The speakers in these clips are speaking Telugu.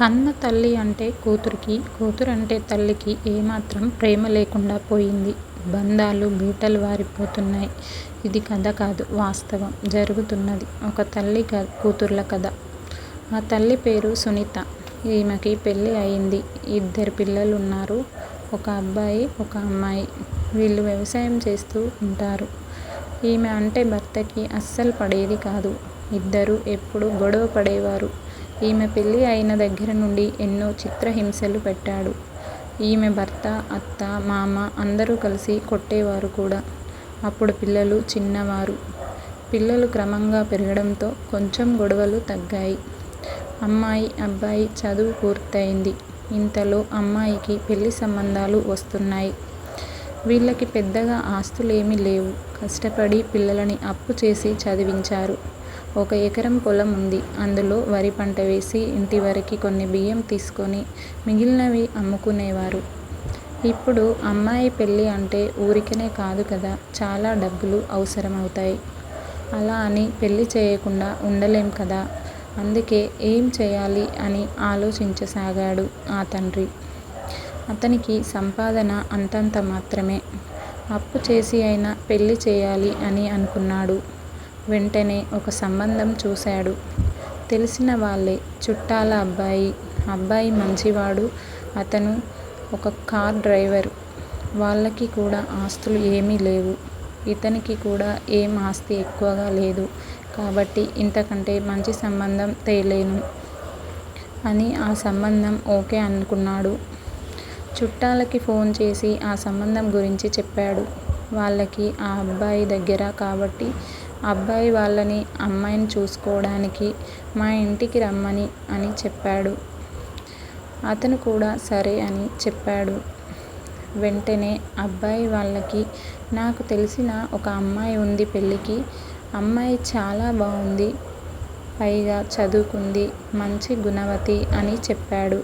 కన్న తల్లి అంటే కూతురికి, కూతురంటే తల్లికి ఏమాత్రం ప్రేమ లేకుండా పోయింది. బంధాలు బీటలు వారిపోతున్నాయి. ఇది కథ కాదు, వాస్తవం. జరుగుతున్నది ఒక తల్లి కూతుర్ల కథ. ఆ తల్లి పేరు సునీత. ఈమెకి పెళ్ళి అయింది. 2 పిల్లలున్నారు. ఒక అబ్బాయి, ఒక అమ్మాయి. వీళ్ళు వ్యవసాయం చేస్తూ ఉంటారు. ఈమె అంటే భర్తకి అస్సలు పడేది కాదు. ఇద్దరూ ఎప్పుడూ గొడవ పడేవారు. ఈమె పెళ్ళి అయిన దగ్గర నుండి ఎన్నో చిత్రహింసలు పెట్టాడు. ఈమె భర్త, అత్త, మామ అందరూ కలిసి కొట్టేవారు కూడా. అప్పుడు పిల్లలు చిన్నవారు. పిల్లలు క్రమంగా పెరగడంతో కొంచెం గొడవలు తగ్గాయి. అమ్మాయి, అబ్బాయి చదువు పూర్తయింది. ఇంతలో అమ్మాయికి పెళ్లి సంబంధాలు వస్తున్నాయి. వీళ్ళకి పెద్దగా ఆస్తులేమీ లేవు. కష్టపడి పిల్లలని అప్పు చేసి చదివించారు. 1 ఎకరం పొలం ఉంది. అందులో వరి పంట వేసి ఇంటి వరకు కొన్ని బియ్యం తీసుకొని మిగిలినవి అమ్ముకునేవారు. ఇప్పుడు అమ్మాయి పెళ్ళి అంటే ఊరికనే కాదు కదా, చాలా డబ్బులు అవసరమవుతాయి. అలా అని పెళ్ళి చేయకుండా ఉండలేం కదా. అందుకే ఏం చేయాలి అని ఆలోచించసాగాడు ఆ తండ్రి. అతనికి సంపాదన అంతంత మాత్రమే. అప్పు చేసి అయినా పెళ్ళి చేయాలి అని అనుకున్నాడు. వెంటనే ఒక సంబంధం చూశాడు. తెలిసిన వాళ్ళే, చుట్టాల అబ్బాయి. అబ్బాయి మంచివాడు. అతను ఒక కార్ డ్రైవరు. వాళ్ళకి కూడా ఆస్తులు ఏమీ లేవు. ఇతనికి కూడా ఏం ఆస్తి ఎక్కువగా లేదు. కాబట్టి ఇంతకంటే మంచి సంబంధం తేలేను అని ఆ సంబంధం ఓకే అనుకున్నాడు. చుట్టాలకి ఫోన్ చేసి ఆ సంబంధం గురించి చెప్పాడు. వాళ్ళకి ఆ అబ్బాయి దగ్గర కాబట్టి అబ్బాయి వాళ్ళని, అమ్మాయిని చూసుకోవడానికి మా ఇంటికి రమ్మని అని చెప్పాడు. అతను కూడా సరే అని చెప్పాడు. వెంటనే అబ్బాయి వాళ్ళకి, నాకు తెలిసిన ఒక అమ్మాయి ఉంది పెళ్ళికి. అమ్మాయి చాలా బాగుంది. పైగా చదువుకుంది, మంచి గుణవతి అని చెప్పాడు.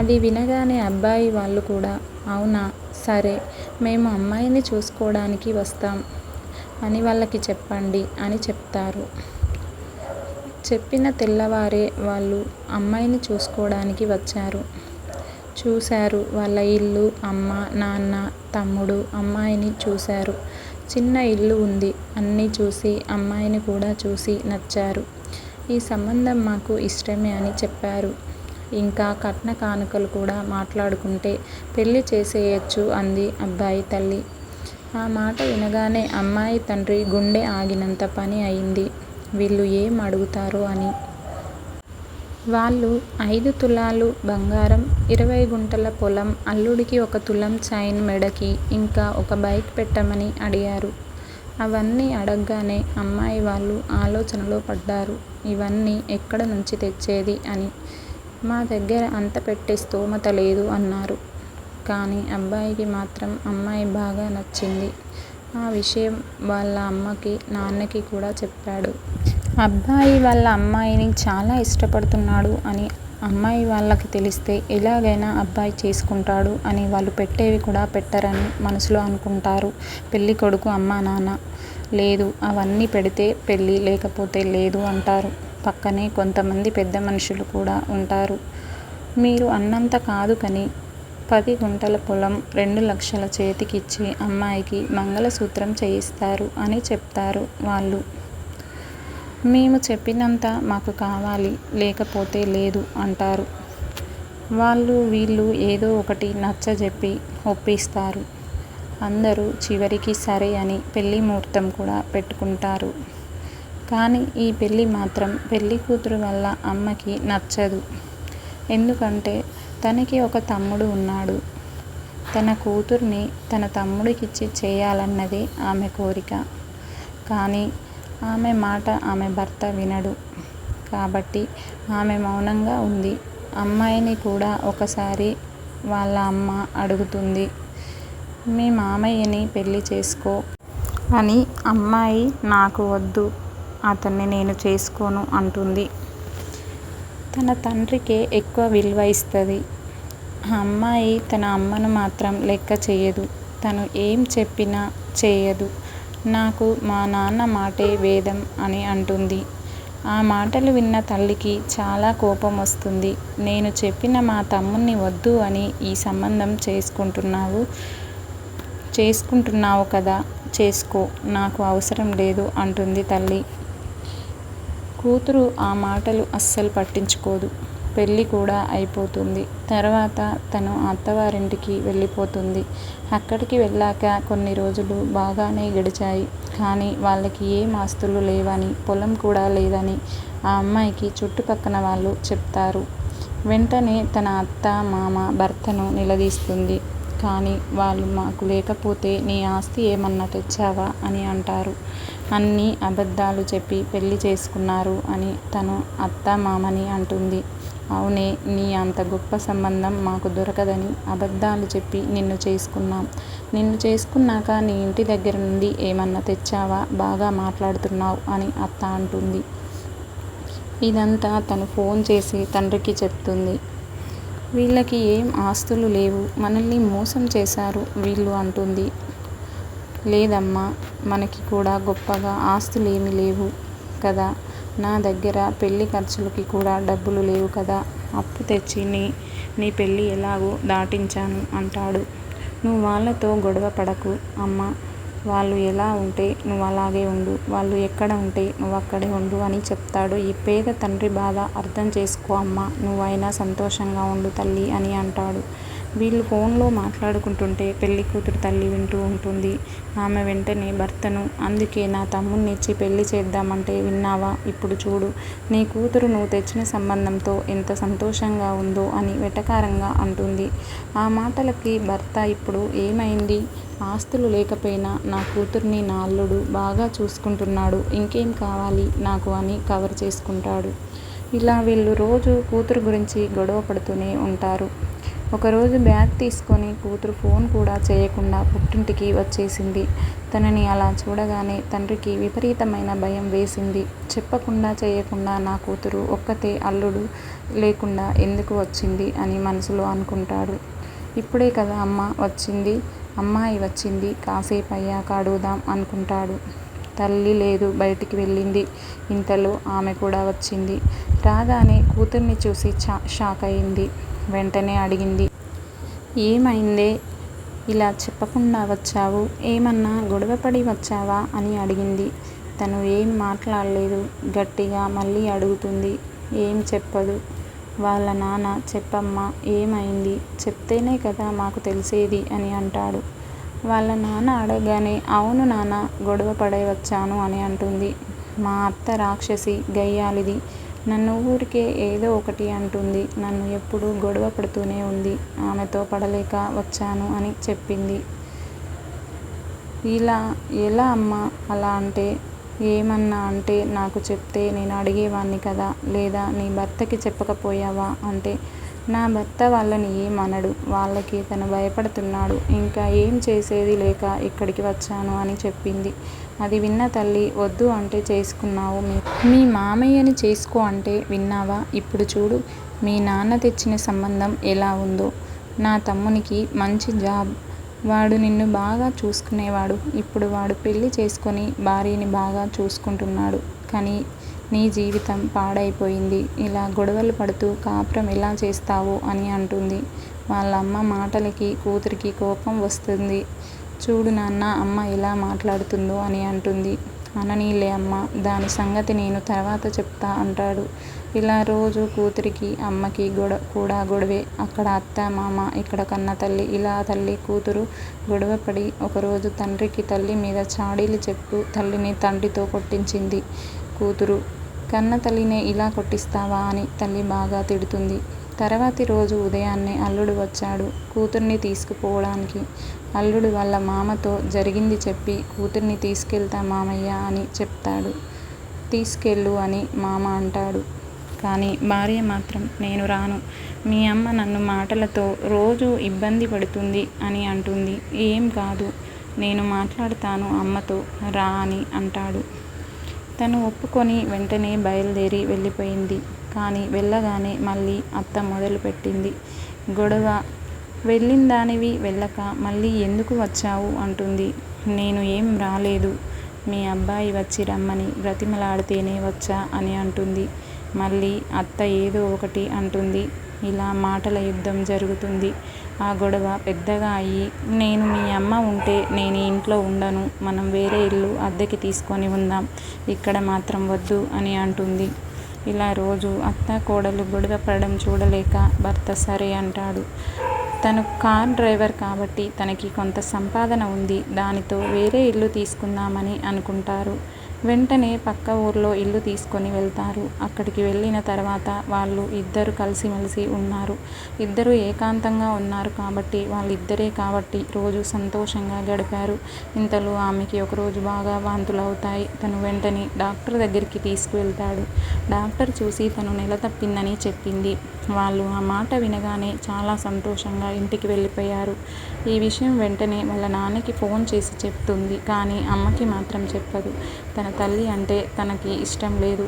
అది వినగానే అబ్బాయి వాళ్ళు కూడా, అవునా, సరే, మేము అమ్మాయిని చూసుకోవడానికి వస్తాం అని వాళ్ళకి చెప్పండి అని చెప్తారు. చెప్పిన తెల్లవారే వాళ్ళు అమ్మాయిని చూసుకోవడానికి వచ్చారు. చూశారు. వాళ్ళ ఇల్లు, అమ్మ, నాన్న, తమ్ముడు, అమ్మాయిని చూశారు. చిన్న ఇల్లు ఉంది. అన్నీ చూసి అమ్మాయిని కూడా చూసి నచ్చారు. ఈ సంబంధం మాకు ఇష్టమే అని చెప్పారు. ఇంకా కట్న కానుకలు కూడా మాట్లాడుకుంటే పెళ్ళి చేసేయొచ్చు అంది అబ్బాయి తల్లి. ఆ మాట వినగానే అమ్మాయి తండ్రి గుండె ఆగినంత పని అయింది. వీళ్ళు ఏం అడుగుతారో అని. వాళ్ళు 5 తులాలు బంగారం, 20 గుంటల పొలం, అల్లుడికి 1 తులం చైన్ మెడకి, ఇంకా ఒక బైక్ పెట్టమని అడిగారు. అవన్నీ అడగ్గానే అమ్మాయి వాళ్ళు ఆలోచనలో పడ్డారు. ఇవన్నీ ఎక్కడ నుంచి తెచ్చేది అని. మా దగ్గర అంత పెట్టే స్తోమత లేదు అన్నారు. కానీ అబ్బాయికి మాత్రం అమ్మాయి బాగా నచ్చింది. ఆ విషయం వాళ్ళ అమ్మకి, నాన్నకి కూడా చెప్పాడు. అబ్బాయి వాళ్ళ అమ్మాయిని చాలా ఇష్టపడుతున్నాడు అని అమ్మాయి వాళ్ళకి తెలిస్తే ఎలాగైనా అబ్బాయి చేసుకుంటాడు అని వాళ్ళు పెట్టేవి కూడా పెట్టరని మనసులో అనుకుంటారు పెళ్ళి కొడుకు అమ్మా నాన్న. లేదు, అవన్నీ పెడితే పెళ్ళి, లేకపోతే లేదు అంటారు. పక్కనే కొంతమంది పెద్ద మనుషులు కూడా ఉంటారు. మీరు అన్నంత కాదు కని 10 గుంటల పొలం, 2 లక్షల చేతికిచ్చి అమ్మాయికి మంగళసూత్రం చేయిస్తారు అని చెప్తారు వాళ్ళు. మేము చెప్పినంత మాకు కావాలి, లేకపోతే లేదు అంటారు. వాళ్ళు వీళ్ళు ఏదో ఒకటి నచ్చజెప్పి ఒప్పిస్తారు. అందరూ చివరికి సరే అని పెళ్ళి ముహూర్తం కూడా పెట్టుకుంటారు. కానీ ఈ పెళ్ళి మాత్రం పెళ్ళి కూతురు వాళ్ళ అమ్మకి నచ్చదు. ఎందుకంటే తనకి ఒక తమ్ముడు ఉన్నాడు. తన కూతుర్ని తన తమ్ముడికిచ్చి చేయాలన్నదే ఆమె కోరిక. కానీ ఆమె మాట ఆమె భర్త వినడు. కాబట్టి ఆమె మౌనంగా ఉంది. అమ్మాయిని కూడా ఒకసారి వాళ్ళ అమ్మ అడుగుతుంది, మీ మామయ్యని పెళ్ళి చేసుకో అని. అమ్మాయి, నాకు వద్దు, అతన్ని నేను చేసుకోను అంటుంది. తన తండ్రికే ఎక్కువ విలువ ఇస్తది. ఆ అమ్మాయి తన అమ్మను మాత్రం లెక్క చేయదు. తను ఏం చెప్పినా చేయదు. నాకు మా నాన్న మాటే వేదం అని అంటుంది. ఆ మాటలు విన్న తల్లికి చాలా కోపం వస్తుంది. నేను చెప్పిన మా తమ్ముణ్ణి వద్దు అని ఈ సంబంధం చేసుకుంటున్నావు కదా, చేసుకో, నాకు అవసరం లేదు అంటుంది తల్లి. కూతురు ఆ మాటలు అస్సలు పట్టించుకోదు. పెళ్ళి కూడా అయిపోతుంది. తర్వాత తను అత్తవారింటికి వెళ్ళిపోతుంది. అక్కడికి వెళ్ళాక కొన్ని రోజులు బాగానే గడిచాయి. కానీ వాళ్ళకి ఏం ఆస్తులు లేవని, పొలం కూడా లేదని ఆ అమ్మాయికి చుట్టుపక్కన వాళ్ళు చెప్తారు. వెంటనే తన అత్త మామ భర్తను నిలదీస్తుంది. కానీ వాళ్ళు మాకు లేకపోతే నీ ఆస్తి ఏమన్నా తెచ్చావా అని అంటారు. అన్నీ అబద్ధాలు చెప్పి పెళ్ళి చేసుకున్నారు అని తను అత్త మామని అంటుంది. అవునే, నీ అంత గొప్ప సంబంధం మాకు దొరకదని అబద్ధాలు చెప్పి నిన్ను చేసుకున్నాం. నిన్ను చేసుకున్నాక నీ ఇంటి దగ్గర నుండి ఏమన్నా తెచ్చావా, బాగా మాట్లాడుతున్నావు అని అత్త అంటుంది. ఇదంతా తను ఫోన్ చేసి తండ్రికి చెప్తుంది. వీళ్ళకి ఏం ఆస్తులు లేవు, మనల్ని మోసం చేశారు వీళ్ళు అంటుంది. లేదమ్మా, మనకి కూడా గొప్పగా ఆస్తులేమీ లేవు కదా, నా దగ్గర పెళ్ళి ఖర్చులకి కూడా డబ్బులు లేవు కదా, అప్పు తెచ్చి నీ పెళ్ళి ఎలాగో దాటించాను అంటాడు. నువ్వు వాళ్ళతో గొడవ పడకు అమ్మా, వాళ్ళు ఎలా ఉంటే నువ్వు అలాగే ఉండు, వాళ్ళు ఎక్కడ ఉంటే నువ్వు అక్కడే ఉండు అని చెప్తాడు. ఈ పేద తండ్రి బాధ అర్థం చేసుకో అమ్మా, నువ్వైనా సంతోషంగా ఉండు తల్లి అని అంటాడు. వీళ్ళు ఫోన్లో మాట్లాడుకుంటుంటే పెళ్లి కూతురు తల్లి వింటూ ఉంటుంది. ఆమె వెంటనే భర్తను, అందుకే నా తమ్ముణ్ణిచ్చి పెళ్లి చేద్దామంటే విన్నావా, ఇప్పుడు చూడు నీ కూతురు నువ్వు తెచ్చిన సంబంధంతో ఎంత సంతోషంగా ఉందో అని వెటకారంగా అంటుంది. ఆ మాటలకి భర్త, ఇప్పుడు ఏమైంది, ఆస్తులు లేకపోయినా నా కూతుర్ని నా అల్లుడు బాగా చూసుకుంటున్నాడు, ఇంకేం కావాలి నాకు అని కవర్ చేసుకుంటాడు. ఇలా వీళ్ళు రోజు కూతురు గురించి గొడవ పడుతూనే ఉంటారు. ఒకరోజు బ్యాగ్ తీసుకొని కూతురు ఫోన్ కూడా చేయకుండా పుట్టింటికి వచ్చేసింది. తనని అలా చూడగానే తండ్రికి విపరీతమైన భయం వేసింది. చెప్పకుండా చేయకుండా నా కూతురు ఒక్కతే అల్లుడు లేకుండా ఎందుకు వచ్చింది అని మనసులో అనుకుంటాడు. ఇప్పుడే కదా అమ్మాయి వచ్చింది, కాసేపు అయ్యాక అడుగుదాం అనుకుంటాడు. తల్లి లేదు, బయటికి వెళ్ళింది. ఇంతలో ఆమె కూడా వచ్చింది. రాగానే కూతుర్ని చూసి షాక్ అయింది. వెంటనే అడిగింది, ఏమైందే, ఇలా చెప్పకుండా వచ్చావు, ఏమన్నా గొడవపడి వచ్చావా అని అడిగింది. తను ఏం మాట్లాడలేదు. గట్టిగా మళ్ళీ అడుగుతుంది. ఏం చెప్పదు. వాళ్ళ నాన్న, చెప్పమ్మా ఏమైంది, చెప్తేనే కదా మాకు తెలిసేది అని అంటాడు. వాళ్ళ నాన్న అడగగానే, అవును నాన్న, గొడవ పడే వచ్చాను అని అంటుంది. మా అత్త రాక్షసి, గయ్యాళిది, నన్ను ఊరికే ఏదో ఒకటి అంటుంది, నన్ను ఎప్పుడూ గొడవ పడుతూనే ఉంది, ఆమెతో పడలేక వచ్చాను అని చెప్పింది. ఎలా అమ్మా అలా అంటే, ఏమన్నా అంటే నాకు చెప్తే నేను అడిగేవాణ్ణి కదా, లేదా నీ భర్తకి చెప్పకపోయావా అంటే, నా భర్త వాళ్ళని ఏమనడు, వాళ్ళకి తను భయపడుతున్నాడు, ఇంకా ఏం చేసేది లేక ఇక్కడికి వచ్చాను అని చెప్పింది. అది విన్న తల్లి, వద్దు అంటే చేసుకున్నావు, మీ మామయ్యని చేసుకో అంటే విన్నావా, ఇప్పుడు చూడు మీ నాన్న తెచ్చిన సంబంధం ఎలా ఉందో, నా తమ్మునికి మంచి జాబ్, వాడు నిన్ను బాగా చూసుకునేవాడు, ఇప్పుడు వాడు పెళ్ళి చేసుకొని భార్యని బాగా చూసుకుంటున్నాడు, కానీ నీ జీవితం పాడైపోయింది, ఇలా గొడవలు పడుతూ కాపురం ఎలా చేస్తావో అని అంటుంది. వాళ్ళ అమ్మ మాటలకి కూతురికి కోపం వస్తుంది. చూడు నాన్న, అమ్మ ఎలా మాట్లాడుతుందో అని అంటుంది. అననీలే అమ్మ, దాని సంగతి నేను తర్వాత చెప్తా అంటాడు. ఇలా రోజు కూతురికి అమ్మకి కూడా గొడవే. అక్కడ అత్త మామ, ఇక్కడ కన్న తల్లి, ఇలా తల్లి కూతురు గొడవపడి ఒకరోజు తండ్రికి తల్లి మీద చాడీలు చెప్పు తల్లిని తండ్రితో కొట్టించింది. కూతురు, కన్న తల్లినే ఇలా కొట్టిస్తావా అని తల్లి బాగా తిడుతుంది. తర్వాతి రోజు ఉదయాన్నే అల్లుడు వచ్చాడు కూతుర్ని తీసుకుపోవడానికి. అల్లుడు వాళ్ళ మామతో జరిగింది చెప్పి, కూతుర్ని తీసుకెళ్తా మామయ్య అని చెప్తాడు. తీసుకెళ్ళు అని మామ అంటాడు. కానీ భార్య మాత్రం, నేను రాను, మీ అమ్మ నన్ను మాటలతో రోజు ఇబ్బంది పడుతుంది అని అంటుంది. ఏం కాదు, నేను మాట్లాడతాను అమ్మతో, రా అని అంటాడు. తను ఒప్పుకొని వెంటనే బయలుదేరి వెళ్ళిపోయింది. కానీ వెళ్ళగానే మళ్ళీ అత్త మొదలుపెట్టింది గొడవ. వెళ్ళిందానివి వెళ్ళక మళ్ళీ ఎందుకు వచ్చావు అంటుంది. నేను ఏం రాలేదు, మీ అబ్బాయి వచ్చి రమ్మని బ్రతిమలాడితేనే వచ్చా అని అంటుంది. మళ్ళీ అత్త ఏదో ఒకటి అంటుంది. ఇలా మాటల యుద్ధం జరుగుతుంది. ఆ గొడవ పెద్దగా అయ్యి, నేను మీ అమ్మ ఉంటే నేను ఈ ఇంట్లో ఉండను, మనం వేరే ఇల్లు అద్దెకి తీసుకొని ఉందాం, ఇక్కడ మాత్రం వద్దు అని అంటుంది. ఇలా రోజు అత్త కోడలు గొడవ పడడం చూడలేక భర్త సరే అంటాడు. తను కార్ డ్రైవర్ కాబట్టి తనకి కొంత సంపాదన ఉంది, దానితో వేరే ఇల్లు తీసుకుందామని అనుకుంటారు. వెంటనే పక్క ఊర్లో ఇల్లు తీసుకొని వెళ్తారు. అక్కడికి వెళ్ళిన తర్వాత వాళ్ళు ఇద్దరు కలిసిమెలిసి ఉన్నారు. ఇద్దరు ఏకాంతంగా ఉన్నారు కాబట్టి వాళ్ళిద్దరే కాబట్టి రోజు సంతోషంగా గడిపారు. ఇంతలో ఆమెకి ఒకరోజు బాగా వాంతులు అవుతాయి. తను వెంటనే డాక్టర్ దగ్గరికి తీసుకువెళ్తాడు. డాక్టర్ చూసి తను నెల తప్పిందని చెప్పింది. వాళ్ళు ఆ మాట వినగానే చాలా సంతోషంగా ఇంటికి వెళ్ళిపోయారు. ఈ విషయం వెంటనే వాళ్ళ నాన్నకి ఫోన్ చేసి చెప్తుంది. కానీ అమ్మకి మాత్రం చెప్పదు. తన తల్లి అంటే తనకి ఇష్టం లేదు.